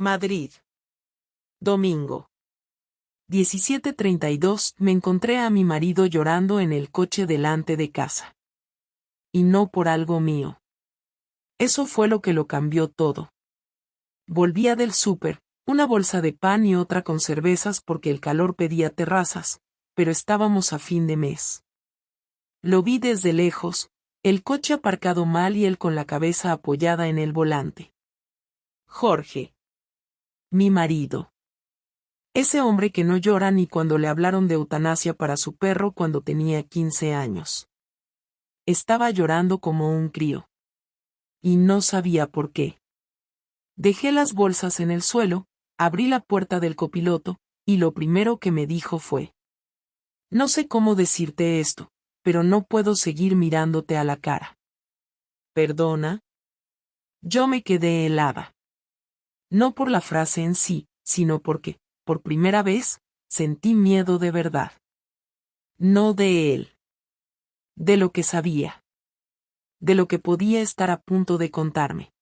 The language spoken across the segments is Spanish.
Madrid. Domingo. 17:32. Me encontré a mi marido llorando en el coche delante de casa. Y no por algo mío. Eso fue lo que lo cambió todo. Volvía del súper, una bolsa de pan y otra con cervezas porque el calor pedía terrazas, pero estábamos a fin de mes. Lo vi desde lejos, el coche aparcado mal y él con la cabeza apoyada en el volante. Jorge. Mi marido. Ese hombre que no llora ni cuando le hablaron de eutanasia para su perro cuando tenía 15 años. Estaba llorando como un crío. Y no sabía por qué. Dejé las bolsas en el suelo, abrí la puerta del copiloto, y lo primero que me dijo fue: no sé cómo decirte esto, pero no puedo seguir mirándote a la cara. ¿Perdona? Yo me quedé helada. No por la frase en sí, sino porque, por primera vez, sentí miedo de verdad. No de él. De lo que sabía. De lo que podía estar a punto de contarme.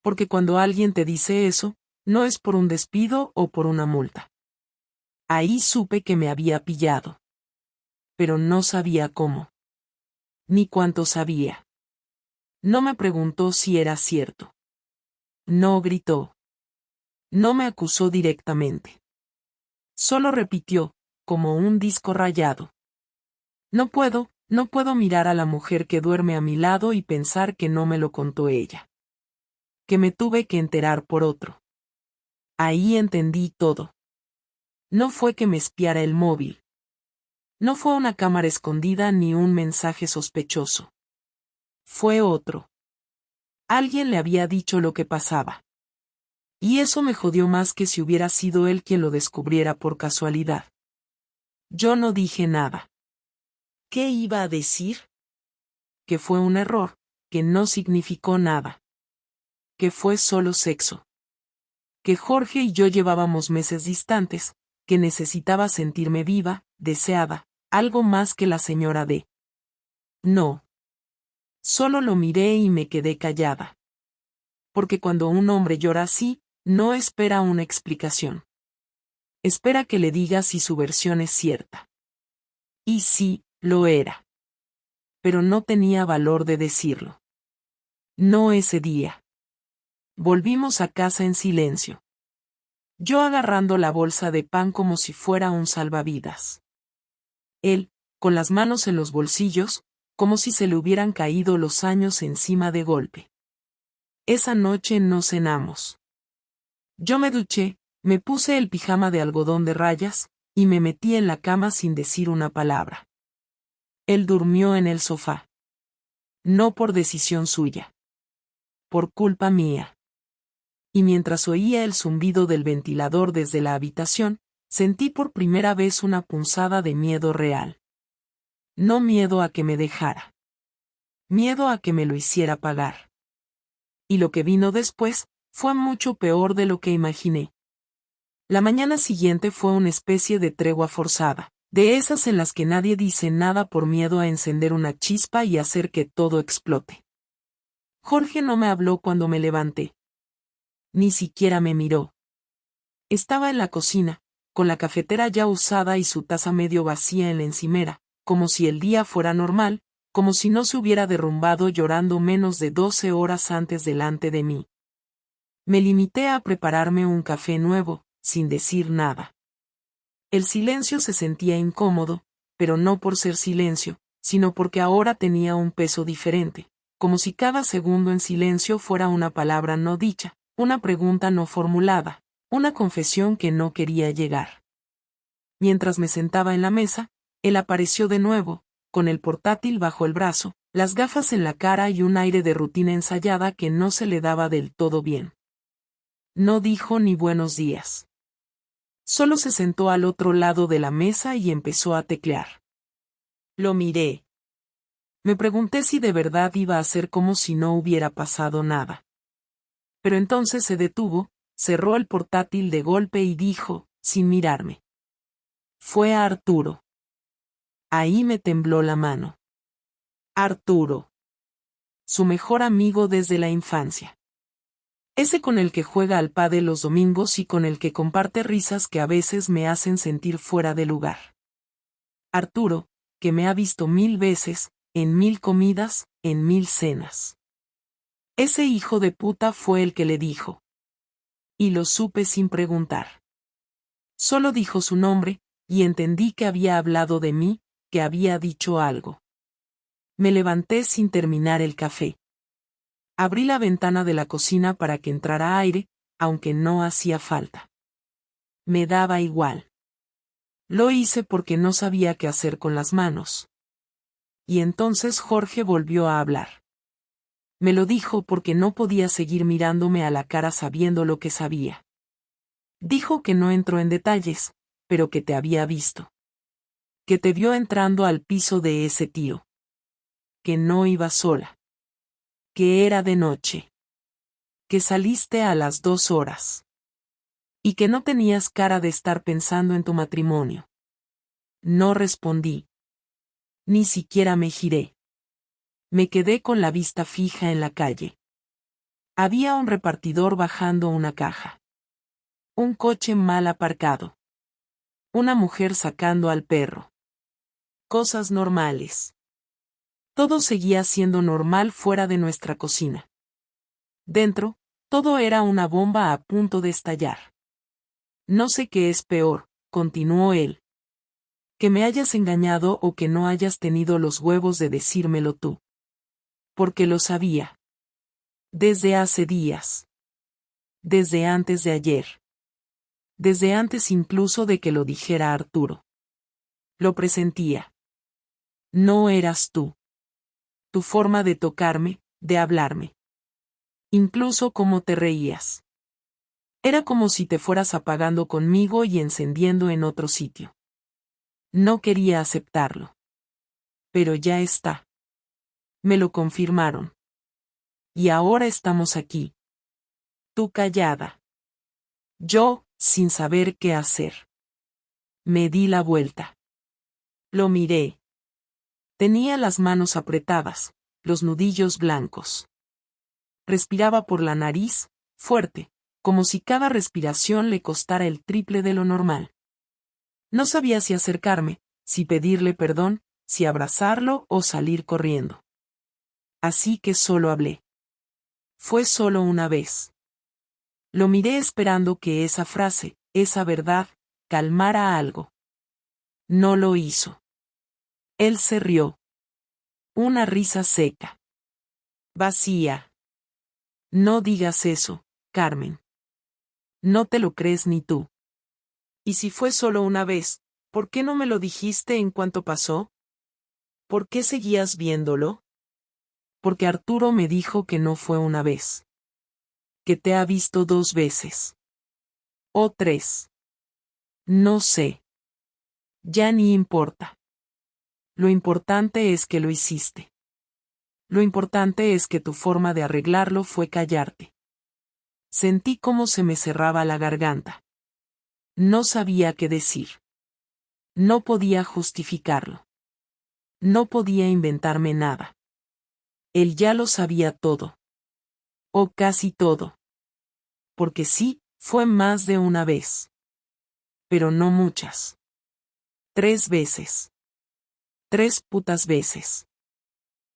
Porque cuando alguien te dice eso, no es por un despido o por una multa. Ahí supe que me había pillado. Pero no sabía cómo. Ni cuánto sabía. No me preguntó si era cierto. No gritó. No me acusó directamente. Solo repitió, como un disco rayado: no puedo mirar a la mujer que duerme a mi lado y pensar que no me lo contó ella. Que me tuve que enterar por otro. Ahí entendí todo. No fue que me espiara el móvil. No fue una cámara escondida ni un mensaje sospechoso. Fue otro. Alguien le había dicho lo que pasaba. Y eso me jodió más que si hubiera sido él quien lo descubriera por casualidad. Yo no dije nada. ¿Qué iba a decir? Que fue un error, que no significó nada. Que fue solo sexo. Que Jorge y yo llevábamos meses distantes, que necesitaba sentirme viva, deseada, algo más que la señora D. No. Solo lo miré y me quedé callada. Porque cuando un hombre llora así, no espera una explicación. Espera que le diga si su versión es cierta. Y sí, lo era. Pero no tenía valor de decirlo. No ese día. Volvimos a casa en silencio. Yo agarrando la bolsa de pan como si fuera un salvavidas. Él, con las manos en los bolsillos, como si se le hubieran caído los años encima de golpe. Esa noche no cenamos. Yo me duché, me puse el pijama de algodón de rayas, y me metí en la cama sin decir una palabra. Él durmió en el sofá. No por decisión suya. Por culpa mía. Y mientras oía el zumbido del ventilador desde la habitación, sentí por primera vez una punzada de miedo real. No miedo a que me dejara. Miedo a que me lo hiciera pagar. Y lo que vino después, fue mucho peor de lo que imaginé. La mañana siguiente fue una especie de tregua forzada, de esas en las que nadie dice nada por miedo a encender una chispa y hacer que todo explote. Jorge no me habló cuando me levanté. Ni siquiera me miró. Estaba en la cocina, con la cafetera ya usada y su taza medio vacía en la encimera, como si el día fuera normal, como si no se hubiera derrumbado llorando menos de 12 horas antes delante de mí. Me limité a prepararme un café nuevo, sin decir nada. El silencio se sentía incómodo, pero no por ser silencio, sino porque ahora tenía un peso diferente, como si cada segundo en silencio fuera una palabra no dicha, una pregunta no formulada, una confesión que no quería llegar. Mientras me sentaba en la mesa, él apareció de nuevo, con el portátil bajo el brazo, las gafas en la cara y un aire de rutina ensayada que no se le daba del todo bien. No dijo ni buenos días. Solo se sentó al otro lado de la mesa y empezó a teclear. Lo miré. Me pregunté si de verdad iba a ser como si no hubiera pasado nada. Pero entonces se detuvo, cerró el portátil de golpe y dijo, sin mirarme: fue a Arturo. Ahí me tembló la mano. Arturo. Su mejor amigo desde la infancia. Ese con el que juega al pádel los domingos y con el que comparte risas que a veces me hacen sentir fuera de lugar. Arturo, que me ha visto 1000 veces, en 1000 comidas, en 1000 cenas. Ese hijo de puta fue el que le dijo. Y lo supe sin preguntar. Solo dijo su nombre, y entendí que había hablado de mí, que había dicho algo. Me levanté sin terminar el café. Abrí la ventana de la cocina para que entrara aire, aunque no hacía falta. Me daba igual. Lo hice porque no sabía qué hacer con las manos. Y entonces Jorge volvió a hablar. Me lo dijo porque no podía seguir mirándome a la cara sabiendo lo que sabía. Dijo que no entró en detalles, pero que te había visto. Que te vio entrando al piso de ese tío. Que no iba sola. Que era de noche. Que saliste a las 2 horas. Y que no tenías cara de estar pensando en tu matrimonio. No respondí. Ni siquiera me giré. Me quedé con la vista fija en la calle. Había un repartidor bajando una caja. Un coche mal aparcado. Una mujer sacando al perro. Cosas normales. Todo seguía siendo normal fuera de nuestra cocina. Dentro, todo era una bomba a punto de estallar. No sé qué es peor, continuó él. Que me hayas engañado o que no hayas tenido los huevos de decírmelo tú. Porque lo sabía. Desde hace días. Desde antes de ayer. Desde antes incluso de que lo dijera Arturo. Lo presentía. No eras tú. Tu forma de tocarme, de hablarme. Incluso cómo te reías. Era como si te fueras apagando conmigo y encendiendo en otro sitio. No quería aceptarlo. Pero ya está. Me lo confirmaron. Y ahora estamos aquí. Tú callada. Yo, sin saber qué hacer. Me di la vuelta. Lo miré. Tenía las manos apretadas, los nudillos blancos. Respiraba por la nariz, fuerte, como si cada respiración le costara el triple de lo normal. No sabía si acercarme, si pedirle perdón, si abrazarlo o salir corriendo. Así que solo hablé. Fue solo una vez. Lo miré esperando que esa frase, esa verdad, calmara algo. No lo hizo. Él se rió. Una risa seca. Vacía. No digas eso, Carmen. No te lo crees ni tú. Y si fue solo una vez, ¿por qué no me lo dijiste en cuanto pasó? ¿Por qué seguías viéndolo? Porque Arturo me dijo que no fue una vez. Que te ha visto 2 veces. O 3. No sé. Ya ni importa. Lo importante es que lo hiciste. Lo importante es que tu forma de arreglarlo fue callarte. Sentí cómo se me cerraba la garganta. No sabía qué decir. No podía justificarlo. No podía inventarme nada. Él ya lo sabía todo. O casi todo. Porque sí, fue más de una vez. Pero no muchas. 3 veces. 3 putas veces.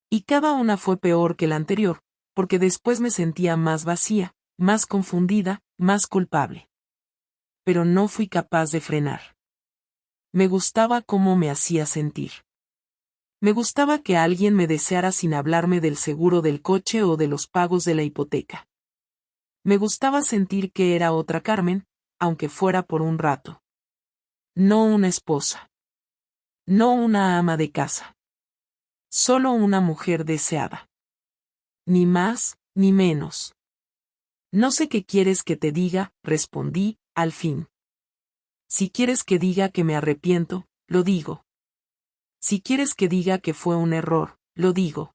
Y cada una fue peor que la anterior, porque después me sentía más vacía, más confundida, más culpable. Pero no fui capaz de frenar. Me gustaba cómo me hacía sentir. Me gustaba que alguien me deseara sin hablarme del seguro del coche o de los pagos de la hipoteca. Me gustaba sentir que era otra Carmen, aunque fuera por un rato. No una esposa. No una ama de casa. Solo una mujer deseada. Ni más, ni menos. No sé qué quieres que te diga, respondí, al fin. Si quieres que diga que me arrepiento, lo digo. Si quieres que diga que fue un error, lo digo.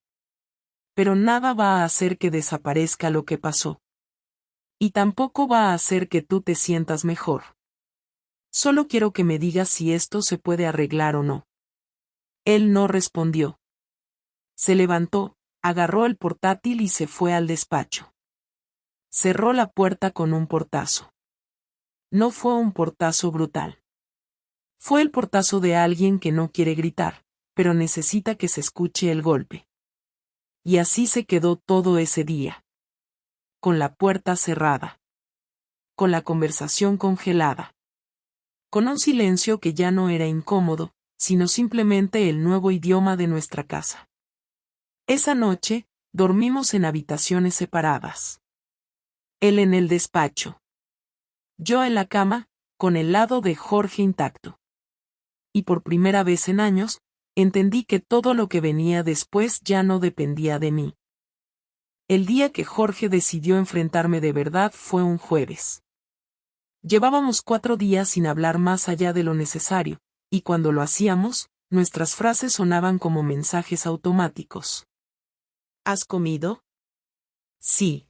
Pero nada va a hacer que desaparezca lo que pasó. Y tampoco va a hacer que tú te sientas mejor. Solo quiero que me digas si esto se puede arreglar o no. Él no respondió. Se levantó, agarró el portátil y se fue al despacho. Cerró la puerta con un portazo. No fue un portazo brutal. Fue el portazo de alguien que no quiere gritar, pero necesita que se escuche el golpe. Y así se quedó todo ese día. Con la puerta cerrada. Con la conversación congelada. Con un silencio que ya no era incómodo, sino simplemente el nuevo idioma de nuestra casa. Esa noche, dormimos en habitaciones separadas. Él en el despacho. Yo en la cama, con el lado de Jorge intacto. Y por primera vez en años, entendí que todo lo que venía después ya no dependía de mí. El día que Jorge decidió enfrentarme de verdad fue un jueves. Llevábamos 4 días sin hablar más allá de lo necesario, y cuando lo hacíamos, nuestras frases sonaban como mensajes automáticos. ¿Has comido? Sí.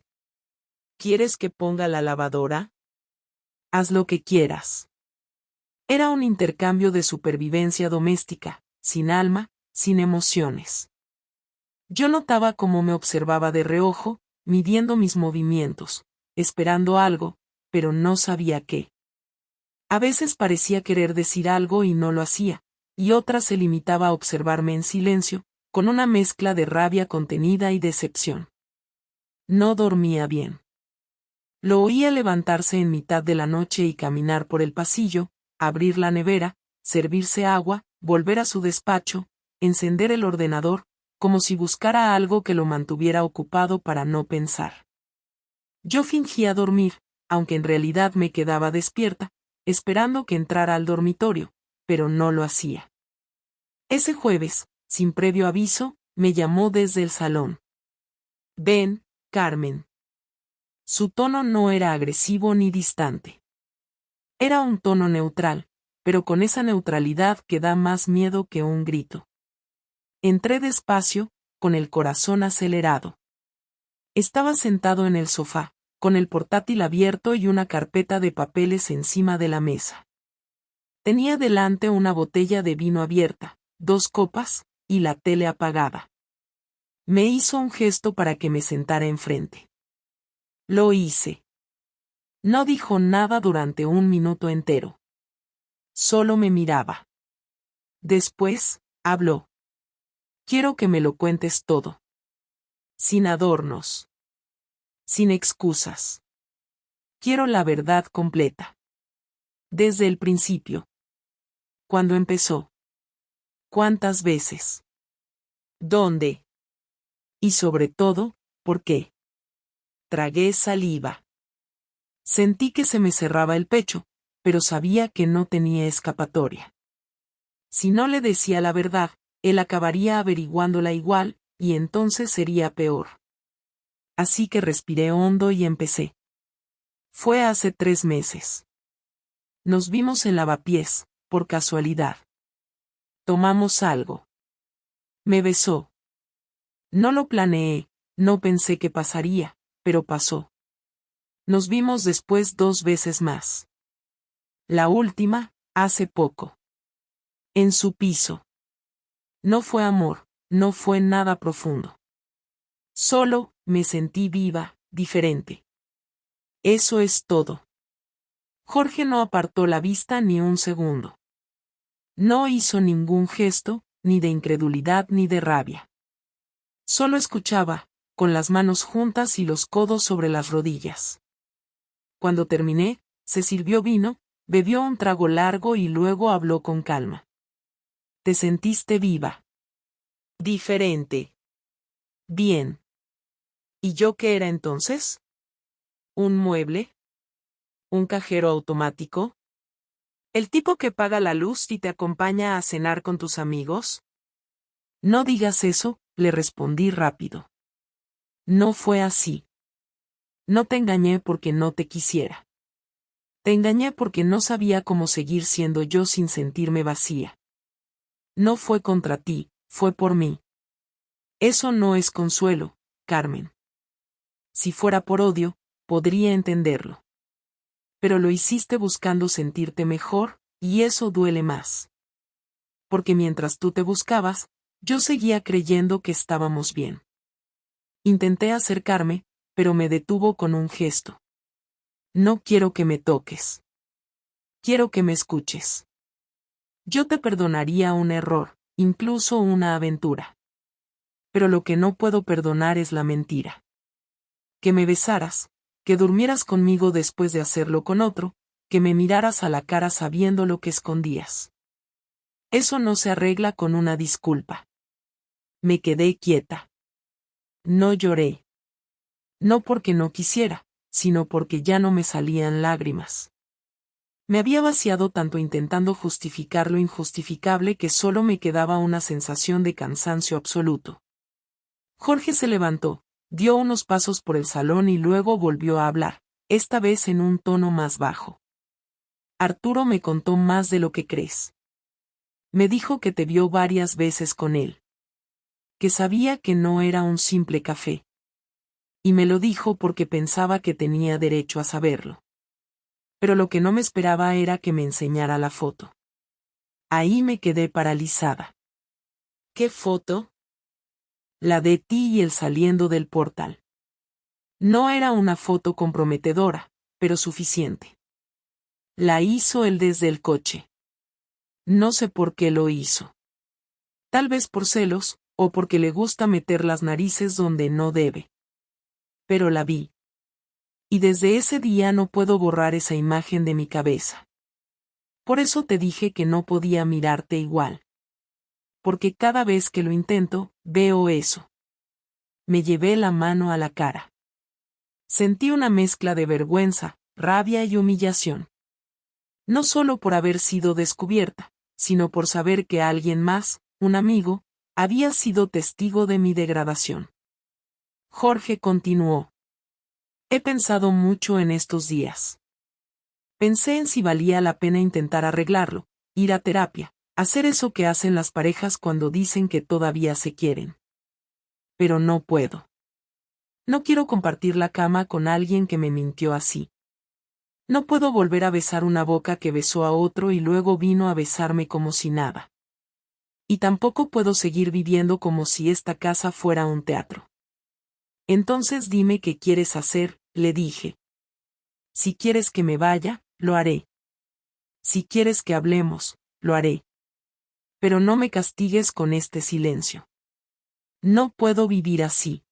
¿Quieres que ponga la lavadora? Haz lo que quieras. Era un intercambio de supervivencia doméstica, sin alma, sin emociones. Yo notaba cómo me observaba de reojo, midiendo mis movimientos, esperando algo, pero no sabía qué. A veces parecía querer decir algo y no lo hacía, y otras se limitaba a observarme en silencio, con una mezcla de rabia contenida y decepción. No dormía bien. Lo oía levantarse en mitad de la noche y caminar por el pasillo, abrir la nevera, servirse agua, volver a su despacho, encender el ordenador, como si buscara algo que lo mantuviera ocupado para no pensar. Yo fingía dormir, aunque en realidad me quedaba despierta, esperando que entrara al dormitorio, pero no lo hacía. Ese jueves, sin previo aviso, me llamó desde el salón. Ven, Carmen. Su tono no era agresivo ni distante. Era un tono neutral, pero con esa neutralidad que da más miedo que un grito. Entré despacio, con el corazón acelerado. Estaba sentado en el sofá, con el portátil abierto y una carpeta de papeles encima de la mesa. Tenía delante una botella de vino abierta, 2 copas, y la tele apagada. Me hizo un gesto para que me sentara enfrente. Lo hice. No dijo nada durante 1 minuto entero. Solo me miraba. Después, habló. Quiero que me lo cuentes todo. Sin adornos. Sin excusas. Quiero la verdad completa. Desde el principio. ¿Cuándo empezó? ¿Cuántas veces? ¿Dónde? Y sobre todo, ¿por qué? Tragué saliva. Sentí que se me cerraba el pecho, pero sabía que no tenía escapatoria. Si no le decía la verdad, él acabaría averiguándola igual, y entonces sería peor. Así que respiré hondo y empecé. Fue hace 3 meses. Nos vimos en Lavapiés, por casualidad. Tomamos algo. Me besó. No lo planeé, no pensé que pasaría, pero pasó. Nos vimos después 2 veces más. La última, hace poco. En su piso. No fue amor, no fue nada profundo. Solo, me sentí viva, diferente. Eso es todo. Jorge no apartó la vista ni un segundo. No hizo ningún gesto, ni de incredulidad ni de rabia. Solo escuchaba, con las manos juntas y los codos sobre las rodillas. Cuando terminé, se sirvió vino, bebió un trago largo y luego habló con calma. ¿Te sentiste viva? Diferente. Bien. ¿Y yo qué era entonces? ¿Un mueble? ¿Un cajero automático? ¿El tipo que paga la luz y te acompaña a cenar con tus amigos? No digas eso, le respondí rápido. No fue así. No te engañé porque no te quisiera. Te engañé porque no sabía cómo seguir siendo yo sin sentirme vacía. No fue contra ti, fue por mí. Eso no es consuelo, Carmen. Si fuera por odio, podría entenderlo. Pero lo hiciste buscando sentirte mejor, y eso duele más. Porque mientras tú te buscabas, yo seguía creyendo que estábamos bien. Intenté acercarme, pero me detuvo con un gesto. No quiero que me toques. Quiero que me escuches. Yo te perdonaría un error, incluso una aventura. Pero lo que no puedo perdonar es la mentira. Que me besaras, que durmieras conmigo después de hacerlo con otro, que me miraras a la cara sabiendo lo que escondías. Eso no se arregla con una disculpa. Me quedé quieta. No lloré. No porque no quisiera, sino porque ya no me salían lágrimas. Me había vaciado tanto intentando justificar lo injustificable que solo me quedaba una sensación de cansancio absoluto. Jorge se levantó, dio unos pasos por el salón y luego volvió a hablar, esta vez en un tono más bajo. Arturo me contó más de lo que crees. Me dijo que te vio varias veces con él. Que sabía que no era un simple café. Y me lo dijo porque pensaba que tenía derecho a saberlo. Pero lo que no me esperaba era que me enseñara la foto. Ahí me quedé paralizada. ¿Qué foto? La de ti y él saliendo del portal. No era una foto comprometedora, pero suficiente. La hizo él desde el coche. No sé por qué lo hizo. Tal vez por celos, o porque le gusta meter las narices donde no debe. Pero la vi. Y desde ese día no puedo borrar esa imagen de mi cabeza. Por eso te dije que no podía mirarte igual. Porque cada vez que lo intento, veo eso. Me llevé la mano a la cara. Sentí una mezcla de vergüenza, rabia y humillación. No solo por haber sido descubierta, sino por saber que alguien más, un amigo, había sido testigo de mi degradación. Jorge continuó. He pensado mucho en estos días. Pensé en si valía la pena intentar arreglarlo, ir a terapia, hacer eso que hacen las parejas cuando dicen que todavía se quieren. Pero no puedo. No quiero compartir la cama con alguien que me mintió así. No puedo volver a besar una boca que besó a otro y luego vino a besarme como si nada. Y tampoco puedo seguir viviendo como si esta casa fuera un teatro. Entonces dime qué quieres hacer, le dije. Si quieres que me vaya, lo haré. Si quieres que hablemos, lo haré. Pero no me castigues con este silencio. No puedo vivir así.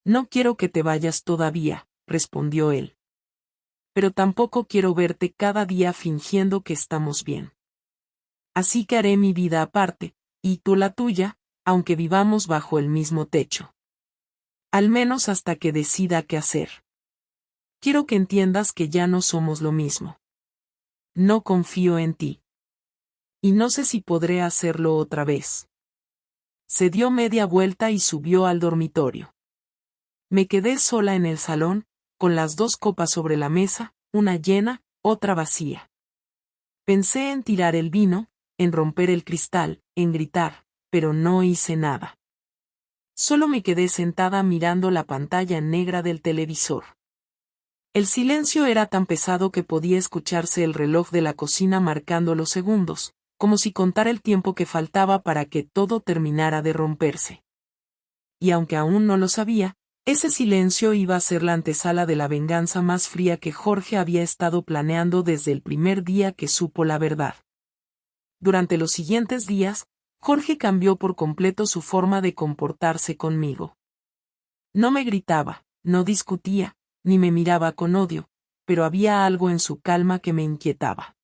No quiero que te vayas todavía, respondió él. Pero tampoco quiero verte cada día fingiendo que estamos bien. Así que haré mi vida aparte, y tú la tuya, aunque vivamos bajo el mismo techo. Al menos hasta que decida qué hacer. Quiero que entiendas que ya no somos lo mismo. No confío en ti. Y no sé si podré hacerlo otra vez. Se dio media vuelta y subió al dormitorio. Me quedé sola en el salón, con las 2 copas sobre la mesa, una llena, otra vacía. Pensé en tirar el vino, en romper el cristal, en gritar, pero no hice nada. Solo me quedé sentada mirando la pantalla negra del televisor. El silencio era tan pesado que podía escucharse el reloj de la cocina marcando los segundos, como si contara el tiempo que faltaba para que todo terminara de romperse. Y aunque aún no lo sabía, ese silencio iba a ser la antesala de la venganza más fría que Jorge había estado planeando desde el primer día que supo la verdad. Durante los siguientes días, Jorge cambió por completo su forma de comportarse conmigo. No me gritaba, no discutía, ni me miraba con odio, pero había algo en su calma que me inquietaba.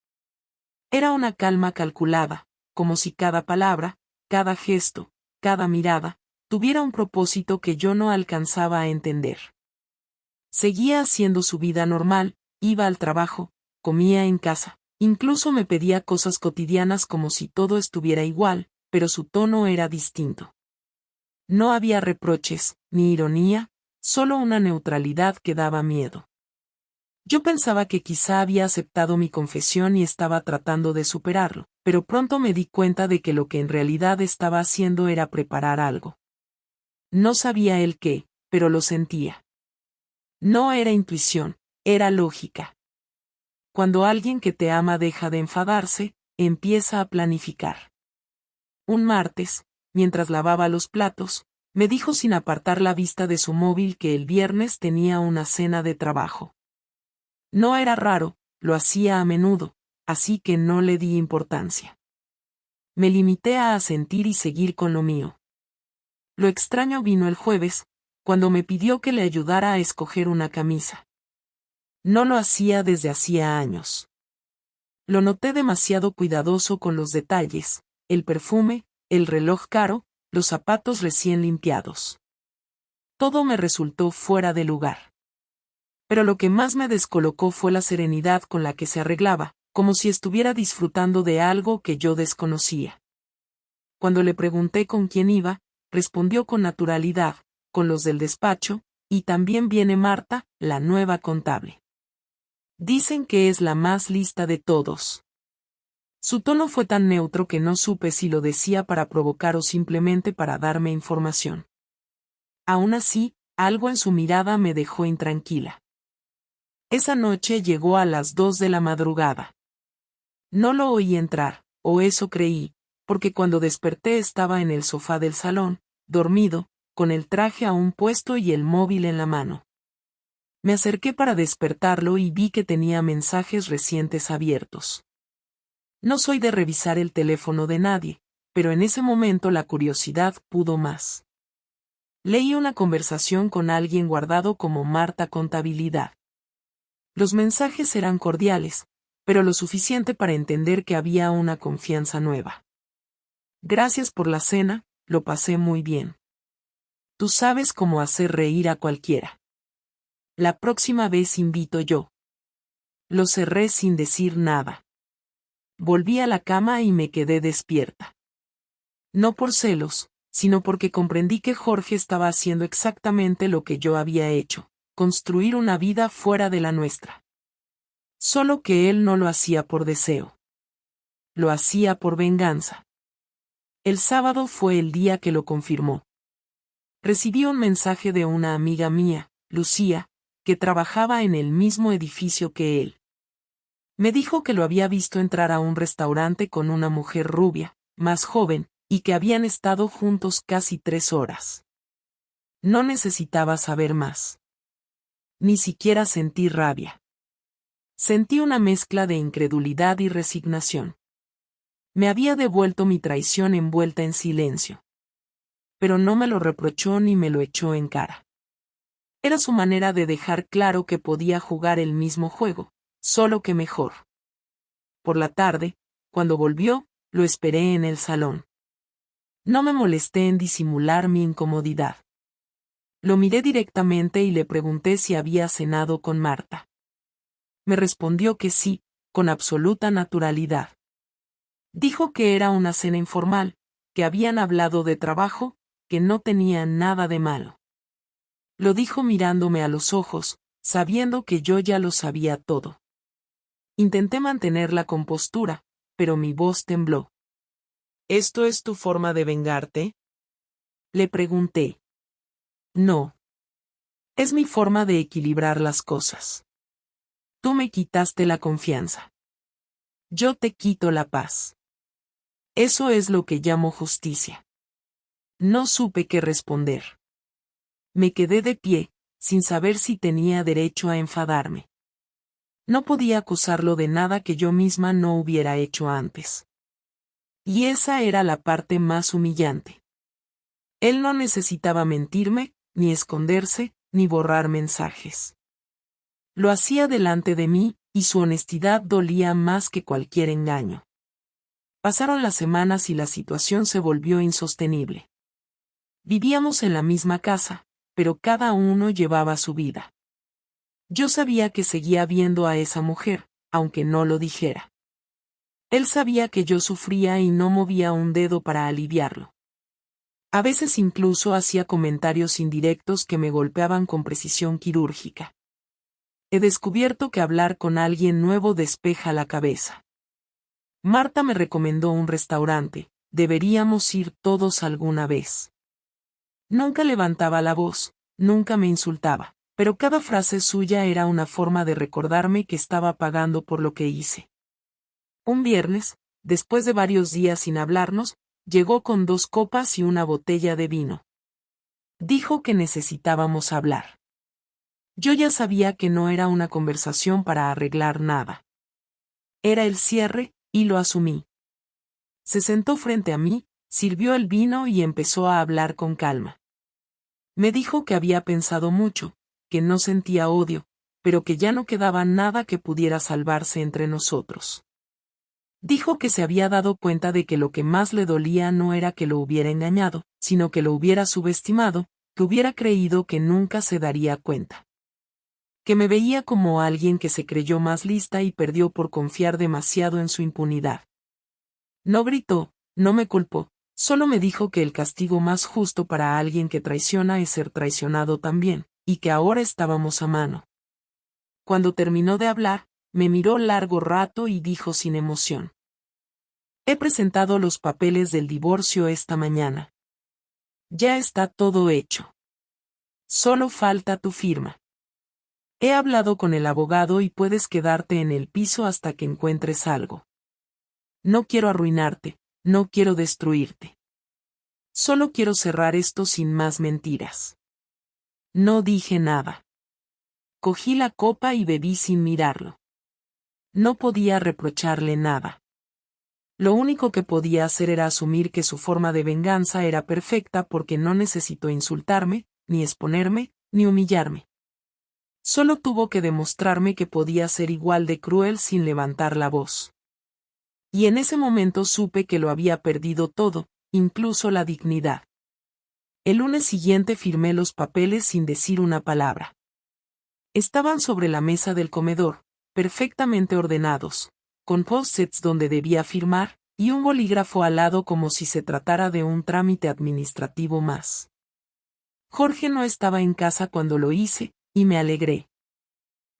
Era una calma calculada, como si cada palabra, cada gesto, cada mirada, tuviera un propósito que yo no alcanzaba a entender. Seguía haciendo su vida normal, iba al trabajo, comía en casa, incluso me pedía cosas cotidianas como si todo estuviera igual, pero su tono era distinto. No había reproches, ni ironía, solo una neutralidad que daba miedo. Yo pensaba que quizá había aceptado mi confesión y estaba tratando de superarlo, pero pronto me di cuenta de que lo que en realidad estaba haciendo era preparar algo. No sabía el qué, pero lo sentía. No era intuición, era lógica. Cuando alguien que te ama deja de enfadarse, empieza a planificar. Un martes, mientras lavaba los platos, Me dijo sin apartar la vista de su móvil que el viernes tenía una cena de trabajo. No era raro, lo hacía a menudo, así que no le di importancia. Me limité a asentir y seguir con lo mío. Lo extraño vino el jueves, cuando me pidió que le ayudara a escoger una camisa. No lo hacía desde hacía años. Lo noté demasiado cuidadoso con los detalles, el perfume, el reloj caro, los zapatos recién limpiados. Todo me resultó fuera de lugar. Pero lo que más me descolocó fue la serenidad con la que se arreglaba, como si estuviera disfrutando de algo que yo desconocía. Cuando le pregunté con quién iba, respondió con naturalidad, con los del despacho, y también viene Marta, la nueva contable. Dicen que es la más lista de todos. Su tono fue tan neutro que no supe si lo decía para provocar o simplemente para darme información. Aún así, algo en su mirada me dejó intranquila. Esa noche llegó a las 2 de la madrugada. No lo oí entrar, o eso creí, porque cuando desperté estaba en el sofá del salón, dormido, con el traje aún puesto y el móvil en la mano. Me acerqué para despertarlo y vi que tenía mensajes recientes abiertos. No soy de revisar el teléfono de nadie, pero en ese momento la curiosidad pudo más. Leí una conversación con alguien guardado como Marta Contabilidad. Los mensajes eran cordiales, pero lo suficiente para entender que había una confianza nueva. Gracias por la cena, lo pasé muy bien. Tú sabes cómo hacer reír a cualquiera. La próxima vez invito yo. Lo cerré sin decir nada. Volví a la cama y me quedé despierta. No por celos, sino porque comprendí que Jorge estaba haciendo exactamente lo que yo había hecho, construir una vida fuera de la nuestra. Solo que él no lo hacía por deseo. Lo hacía por venganza. El sábado fue el día que lo confirmó. Recibí un mensaje de una amiga mía, Lucía, que trabajaba en el mismo edificio que él. Me dijo que lo había visto entrar a un restaurante con una mujer rubia, más joven, y que habían estado juntos casi 3 horas. No necesitaba saber más. Ni siquiera sentí rabia. Sentí una mezcla de incredulidad y resignación. Me había devuelto mi traición envuelta en silencio. Pero no me lo reprochó ni me lo echó en cara. Era su manera de dejar claro que podía jugar el mismo juego, solo que mejor. Por la tarde, cuando volvió, lo esperé en el salón. No me molesté en disimular mi incomodidad. Lo miré directamente y le pregunté si había cenado con Marta. Me respondió que sí, con absoluta naturalidad. Dijo que era una cena informal, que habían hablado de trabajo, que no tenía nada de malo. Lo dijo mirándome a los ojos, sabiendo que yo ya lo sabía todo. Intenté mantener la compostura, pero mi voz tembló. ¿Esto es tu forma de vengarte? Le pregunté. No. Es mi forma de equilibrar las cosas. Tú me quitaste la confianza. Yo te quito la paz. Eso es lo que llamo justicia. No supe qué responder. Me quedé de pie, sin saber si tenía derecho a enfadarme. No podía acusarlo de nada que yo misma no hubiera hecho antes. Y esa era la parte más humillante. Él no necesitaba mentirme, ni esconderse, ni borrar mensajes. Lo hacía delante de mí, y su honestidad dolía más que cualquier engaño. Pasaron las semanas y la situación se volvió insostenible. Vivíamos en la misma casa, pero cada uno llevaba su vida. Yo sabía que seguía viendo a esa mujer, aunque no lo dijera. Él sabía que yo sufría y no movía un dedo para aliviarlo. A veces incluso hacía comentarios indirectos que me golpeaban con precisión quirúrgica. He descubierto que hablar con alguien nuevo despeja la cabeza. Marta me recomendó un restaurante, deberíamos ir todos alguna vez. Nunca levantaba la voz, nunca me insultaba, pero cada frase suya era una forma de recordarme que estaba pagando por lo que hice. Un viernes, después de varios días sin hablarnos, llegó con 2 copas y una botella de vino. Dijo que necesitábamos hablar. Yo ya sabía que no era una conversación para arreglar nada. Era el cierre, y lo asumí. Se sentó frente a mí, sirvió el vino y empezó a hablar con calma. Me dijo que había pensado mucho, que no sentía odio, pero que ya no quedaba nada que pudiera salvarse entre nosotros. Dijo que se había dado cuenta de que lo que más le dolía no era que lo hubiera engañado, sino que lo hubiera subestimado, que hubiera creído que nunca se daría cuenta. Que me veía como alguien que se creyó más lista y perdió por confiar demasiado en su impunidad. No gritó, no me culpó, solo me dijo que el castigo más justo para alguien que traiciona es ser traicionado también, y que ahora estábamos a mano. Cuando terminó de hablar, me miró largo rato y dijo sin emoción: He presentado los papeles del divorcio esta mañana. Ya está todo hecho. Solo falta tu firma. He hablado con el abogado y puedes quedarte en el piso hasta que encuentres algo. No quiero arruinarte, no quiero destruirte. Solo quiero cerrar esto sin más mentiras. No dije nada. Cogí la copa y bebí sin mirarlo. No podía reprocharle nada. Lo único que podía hacer era asumir que su forma de venganza era perfecta porque no necesitó insultarme, ni exponerme, ni humillarme. Solo tuvo que demostrarme que podía ser igual de cruel sin levantar la voz. Y en ese momento supe que lo había perdido todo, incluso la dignidad. El lunes siguiente firmé los papeles sin decir una palabra. Estaban sobre la mesa del comedor, perfectamente ordenados, con post-its donde debía firmar, y un bolígrafo al lado como si se tratara de un trámite administrativo más. Jorge no estaba en casa cuando lo hice, y me alegré.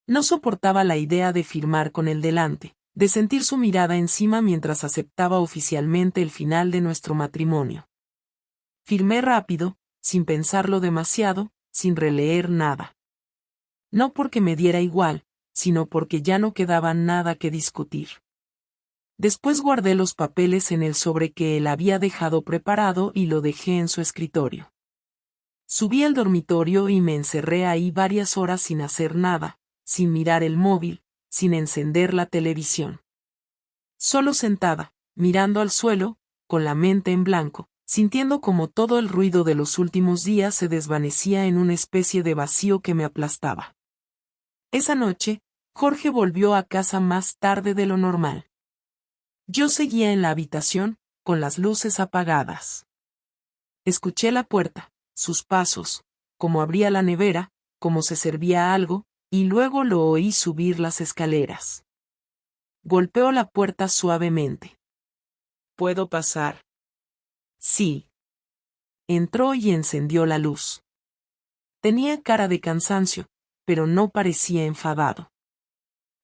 No soportaba la idea de firmar con él delante, de sentir su mirada encima mientras aceptaba oficialmente el final de nuestro matrimonio. Firmé rápido, sin pensarlo demasiado, sin releer nada. No porque me diera igual, sino porque ya no quedaba nada que discutir. Después guardé los papeles en el sobre que él había dejado preparado y lo dejé en su escritorio. Subí al dormitorio y me encerré ahí varias horas sin hacer nada, sin mirar el móvil, sin encender la televisión. Solo sentada, mirando al suelo, con la mente en blanco, sintiendo como todo el ruido de los últimos días se desvanecía en una especie de vacío que me aplastaba. Esa noche, Jorge volvió a casa más tarde de lo normal. Yo seguía en la habitación, con las luces apagadas. Escuché la puerta, sus pasos, cómo abría la nevera, cómo se servía algo, y luego lo oí subir las escaleras. Golpeó la puerta suavemente. ¿Puedo pasar? Sí. Entró y encendió la luz. Tenía cara de cansancio, pero no parecía enfadado.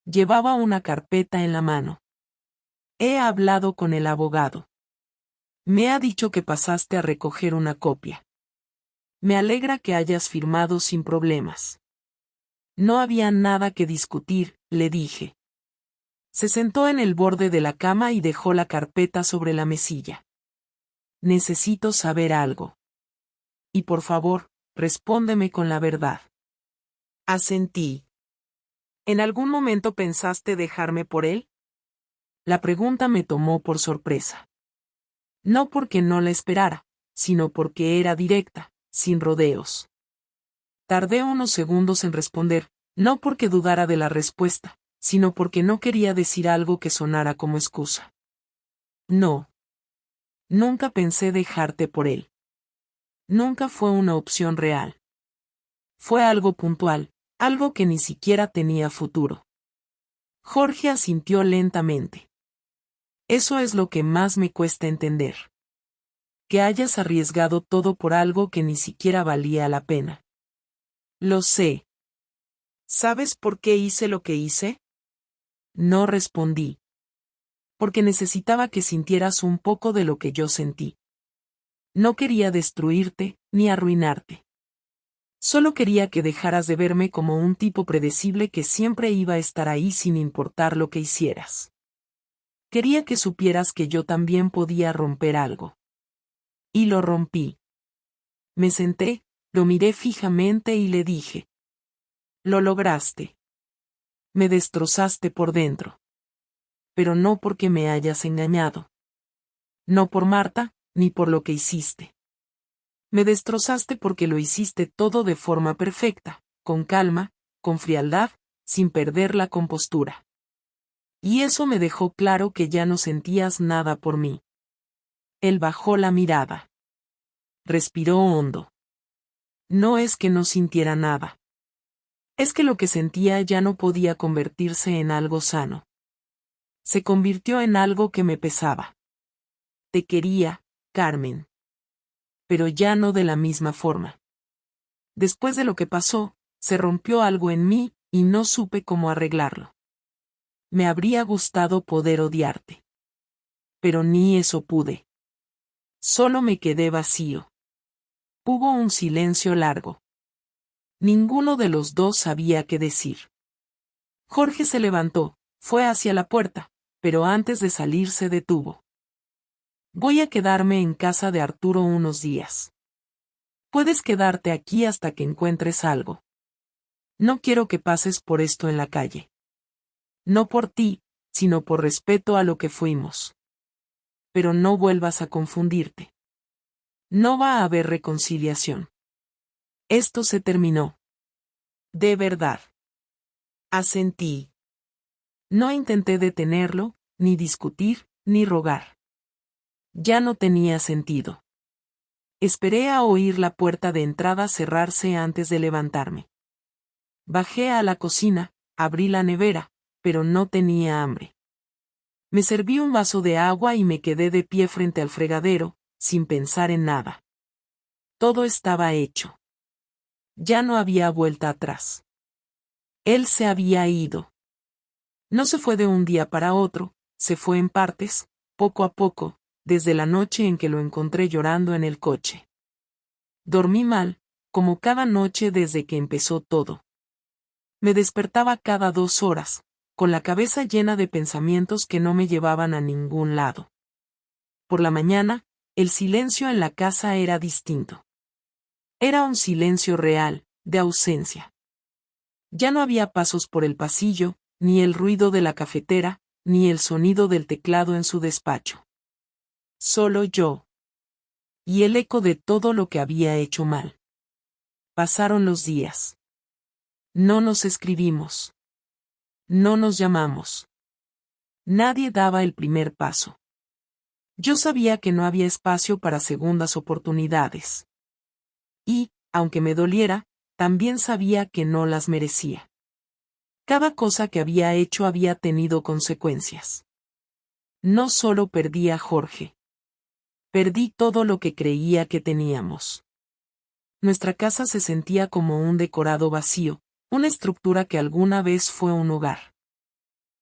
Llevaba una carpeta en la mano. He hablado con el abogado. Me ha dicho que pasaste a recoger una copia. Me alegra que hayas firmado sin problemas. No había nada que discutir, le dije. Se sentó en el borde de la cama y dejó la carpeta sobre la mesilla. Necesito saber algo. Y por favor, respóndeme con la verdad. Asentí. ¿En algún momento pensaste dejarme por él? La pregunta me tomó por sorpresa. No porque no la esperara, sino porque era directa, sin rodeos. Tardé unos segundos en responder, no porque dudara de la respuesta, sino porque no quería decir algo que sonara como excusa. No. Nunca pensé dejarte por él. Nunca fue una opción real. Fue algo puntual, algo que ni siquiera tenía futuro. Jorge asintió lentamente. Eso es lo que más me cuesta entender. Que hayas arriesgado todo por algo que ni siquiera valía la pena. Lo sé. ¿Sabes por qué hice lo que hice? No respondí. Porque necesitaba que sintieras un poco de lo que yo sentí. No quería destruirte, ni arruinarte. Solo quería que dejaras de verme como un tipo predecible que siempre iba a estar ahí sin importar lo que hicieras. Quería que supieras que yo también podía romper algo. Y lo rompí. Me senté, Lo miré fijamente y le dije: «Lo lograste. Me destrozaste por dentro. Pero no porque me hayas engañado. No por Marta, ni por lo que hiciste. Me destrozaste porque lo hiciste todo de forma perfecta, con calma, con frialdad, sin perder la compostura. Y eso me dejó claro que ya no sentías nada por mí». Él bajó la mirada. Respiró hondo. No es que no sintiera nada. Es que lo que sentía ya no podía convertirse en algo sano. Se convirtió en algo que me pesaba. Te quería, Carmen. Pero ya no de la misma forma. Después de lo que pasó, se rompió algo en mí, y no supe cómo arreglarlo. Me habría gustado poder odiarte. Pero ni eso pude. Solo me quedé vacío. Hubo un silencio largo. Ninguno de los dos sabía qué decir. Jorge se levantó, fue hacia la puerta, pero antes de salir se detuvo. «Voy a quedarme en casa de Arturo unos días. Puedes quedarte aquí hasta que encuentres algo. No quiero que pases por esto en la calle. No por ti, sino por respeto a lo que fuimos. Pero no vuelvas a confundirte. No va a haber reconciliación. Esto se terminó. De verdad». Asentí. No intenté detenerlo, ni discutir, ni rogar. Ya no tenía sentido. Esperé a oír la puerta de entrada cerrarse antes de levantarme. Bajé a la cocina, abrí la nevera, pero no tenía hambre. Me serví un vaso de agua y me quedé de pie frente al fregadero, sin pensar en nada. Todo estaba hecho. Ya no había vuelta atrás. Él se había ido. No se fue de un día para otro, se fue en partes, poco a poco, desde la noche en que lo encontré llorando en el coche. Dormí mal, como cada noche desde que empezó todo. Me despertaba cada 2 horas, con la cabeza llena de pensamientos que no me llevaban a ningún lado. Por la mañana, el silencio en la casa era distinto. Era un silencio real, de ausencia. Ya no había pasos por el pasillo, ni el ruido de la cafetera, ni el sonido del teclado en su despacho. Solo yo. Y el eco de todo lo que había hecho mal. Pasaron los días. No nos escribimos. No nos llamamos. Nadie daba el primer paso. Yo sabía que no había espacio para segundas oportunidades. Y, aunque me doliera, también sabía que no las merecía. Cada cosa que había hecho había tenido consecuencias. No solo perdí a Jorge. Perdí todo lo que creía que teníamos. Nuestra casa se sentía como un decorado vacío, una estructura que alguna vez fue un hogar.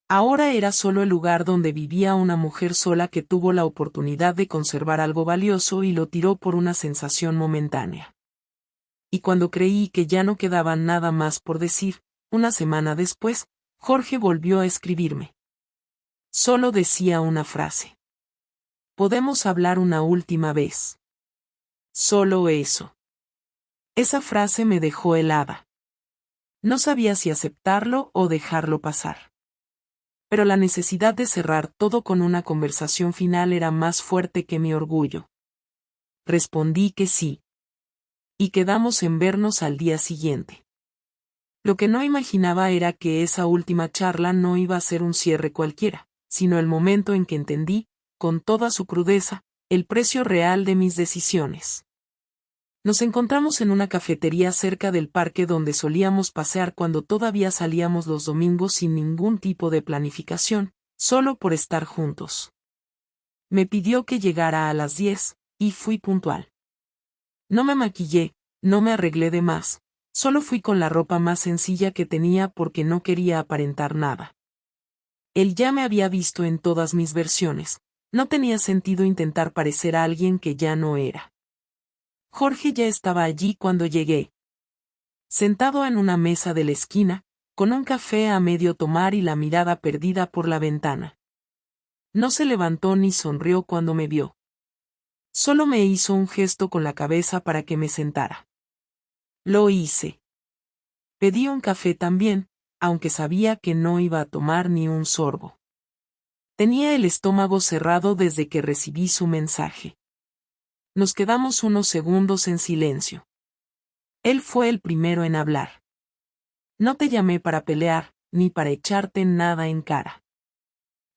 Ahora era solo el lugar donde vivía una mujer sola que tuvo la oportunidad de conservar algo valioso y lo tiró por una sensación momentánea. Y cuando creí que ya no quedaba nada más por decir, una semana después, Jorge volvió a escribirme. Solo decía una frase. «¿Podemos hablar una última vez?». Solo eso. Esa frase me dejó helada. No sabía si aceptarlo o dejarlo pasar. Pero la necesidad de cerrar todo con una conversación final era más fuerte que mi orgullo. Respondí que sí. Y quedamos en vernos al día siguiente. Lo que no imaginaba era que esa última charla no iba a ser un cierre cualquiera, sino el momento en que entendí, con toda su crudeza, el precio real de mis decisiones. Nos encontramos en una cafetería cerca del parque donde solíamos pasear cuando todavía salíamos los domingos sin ningún tipo de planificación, solo por estar juntos. Me pidió que llegara a las 10, y fui puntual. No me maquillé, no me arreglé de más, solo fui con la ropa más sencilla que tenía porque no quería aparentar nada. Él ya me había visto en todas mis versiones, no tenía sentido intentar parecer a alguien que ya no era. Jorge ya estaba allí cuando llegué. Sentado en una mesa de la esquina, con un café a medio tomar y la mirada perdida por la ventana. No se levantó ni sonrió cuando me vio. Solo me hizo un gesto con la cabeza para que me sentara. Lo hice. Pedí un café también, aunque sabía que no iba a tomar ni un sorbo. Tenía el estómago cerrado desde que recibí su mensaje. Nos quedamos unos segundos en silencio. Él fue el primero en hablar. No te llamé para pelear, ni para echarte nada en cara.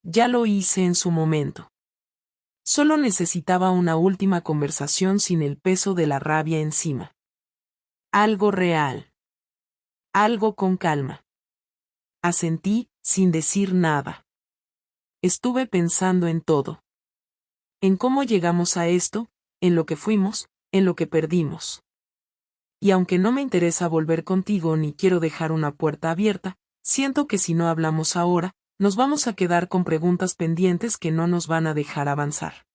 Ya lo hice en su momento. Solo necesitaba una última conversación sin el peso de la rabia encima. Algo real. Algo con calma. Asentí, sin decir nada. Estuve pensando en todo. En cómo llegamos a esto, en lo que fuimos, en lo que perdimos. Y aunque no me interesa volver contigo ni quiero dejar una puerta abierta, siento que si no hablamos ahora, nos vamos a quedar con preguntas pendientes que no nos van a dejar avanzar.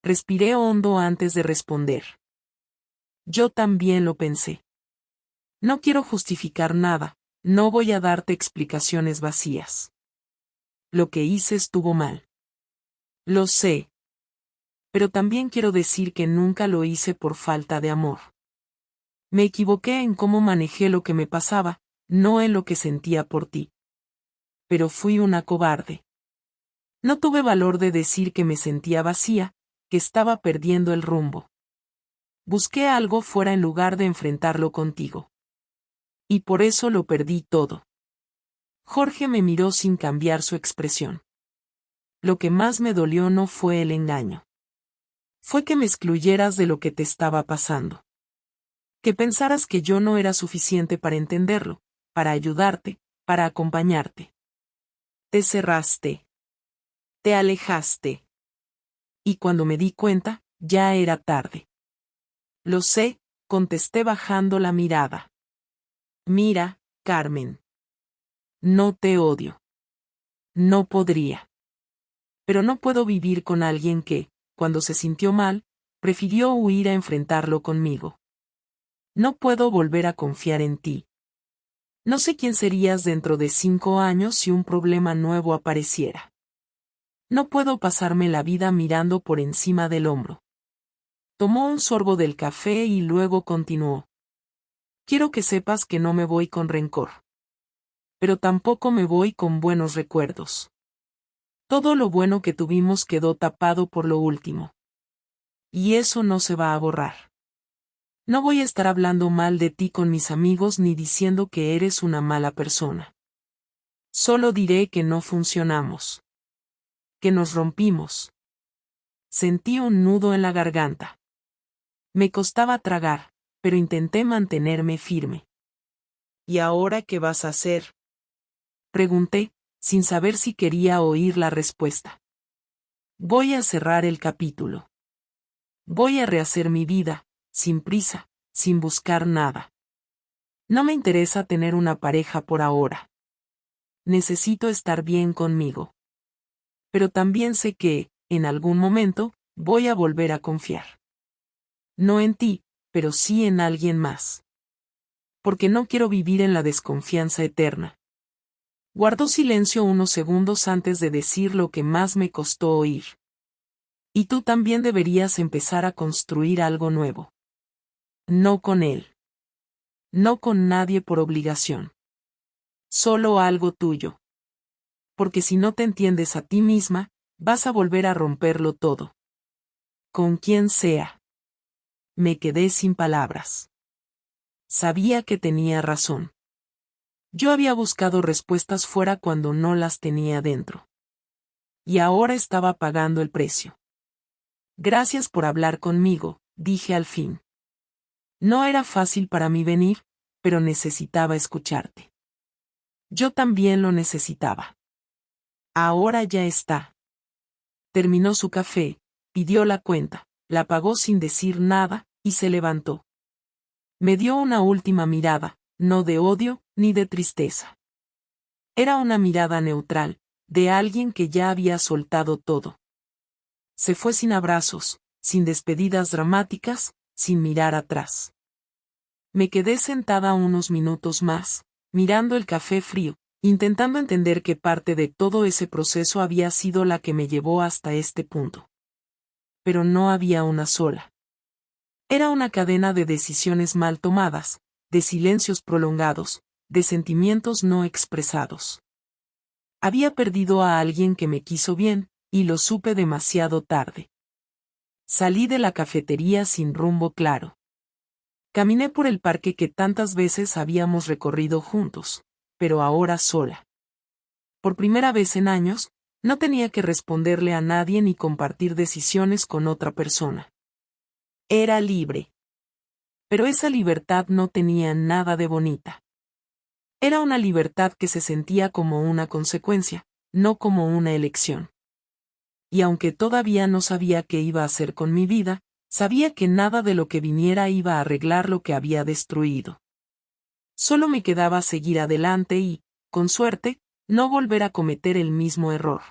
Respiré hondo antes de responder. Yo también lo pensé. No quiero justificar nada, no voy a darte explicaciones vacías. Lo que hice estuvo mal. Lo sé. Pero también quiero decir que nunca lo hice por falta de amor. Me equivoqué en cómo manejé lo que me pasaba, no en lo que sentía por ti. Pero fui una cobarde. No tuve valor de decir que me sentía vacía, que estaba perdiendo el rumbo. Busqué algo fuera en lugar de enfrentarlo contigo. Y por eso lo perdí todo. Jorge me miró sin cambiar su expresión. Lo que más me dolió no fue el engaño. Fue que me excluyeras de lo que te estaba pasando. Que pensaras que yo no era suficiente para entenderlo, para ayudarte, para acompañarte. Te cerraste. Te alejaste. Y cuando me di cuenta, ya era tarde. Lo sé, contesté bajando la mirada. Mira, Carmen. No te odio. No podría. Pero no puedo vivir con alguien que, cuando se sintió mal, prefirió huir a enfrentarlo conmigo. No puedo volver a confiar en ti. No sé quién serías dentro de 5 años si un problema nuevo apareciera. No puedo pasarme la vida mirando por encima del hombro. Tomó un sorbo del café y luego continuó. Quiero que sepas que no me voy con rencor. Pero tampoco me voy con buenos recuerdos. Todo lo bueno que tuvimos quedó tapado por lo último. Y eso no se va a borrar. No voy a estar hablando mal de ti con mis amigos ni diciendo que eres una mala persona. Solo diré que no funcionamos. Que nos rompimos. Sentí un nudo en la garganta. Me costaba tragar, pero intenté mantenerme firme. ¿Y ahora qué vas a hacer? Pregunté, sin saber si quería oír la respuesta. Voy a cerrar el capítulo. Voy a rehacer mi vida, sin prisa, sin buscar nada. No me interesa tener una pareja por ahora. Necesito estar bien conmigo. Pero también sé que, en algún momento, voy a volver a confiar. No en ti, pero sí en alguien más. Porque no quiero vivir en la desconfianza eterna. Guardó silencio unos segundos antes de decir lo que más me costó oír. Y tú también deberías empezar a construir algo nuevo. No con él. No con nadie por obligación. Solo algo tuyo. Porque si no te entiendes a ti misma, vas a volver a romperlo todo. Con quien sea. Me quedé sin palabras. Sabía que tenía razón. Yo había buscado respuestas fuera cuando no las tenía dentro. Y ahora estaba pagando el precio. Gracias por hablar conmigo, dije al fin. No era fácil para mí venir, pero necesitaba escucharte. Yo también lo necesitaba. Ahora ya está. Terminó su café, pidió la cuenta, la pagó sin decir nada, y se levantó. Me dio una última mirada, no de odio, ni de tristeza. Era una mirada neutral, de alguien que ya había soltado todo. Se fue sin abrazos, sin despedidas dramáticas, sin mirar atrás. Me quedé sentada unos minutos más, mirando el café frío, intentando entender qué parte de todo ese proceso había sido la que me llevó hasta este punto. Pero no había una sola. Era una cadena de decisiones mal tomadas, de silencios prolongados, de sentimientos no expresados. Había perdido a alguien que me quiso bien, y lo supe demasiado tarde. Salí de la cafetería sin rumbo claro. Caminé por el parque que tantas veces habíamos recorrido juntos, pero ahora sola. Por primera vez en años, no tenía que responderle a nadie ni compartir decisiones con otra persona. Era libre. Pero esa libertad no tenía nada de bonita. Era una libertad que se sentía como una consecuencia, no como una elección. Y aunque todavía no sabía qué iba a hacer con mi vida, sabía que nada de lo que viniera iba a arreglar lo que había destruido. Solo me quedaba seguir adelante y, con suerte, no volver a cometer el mismo error.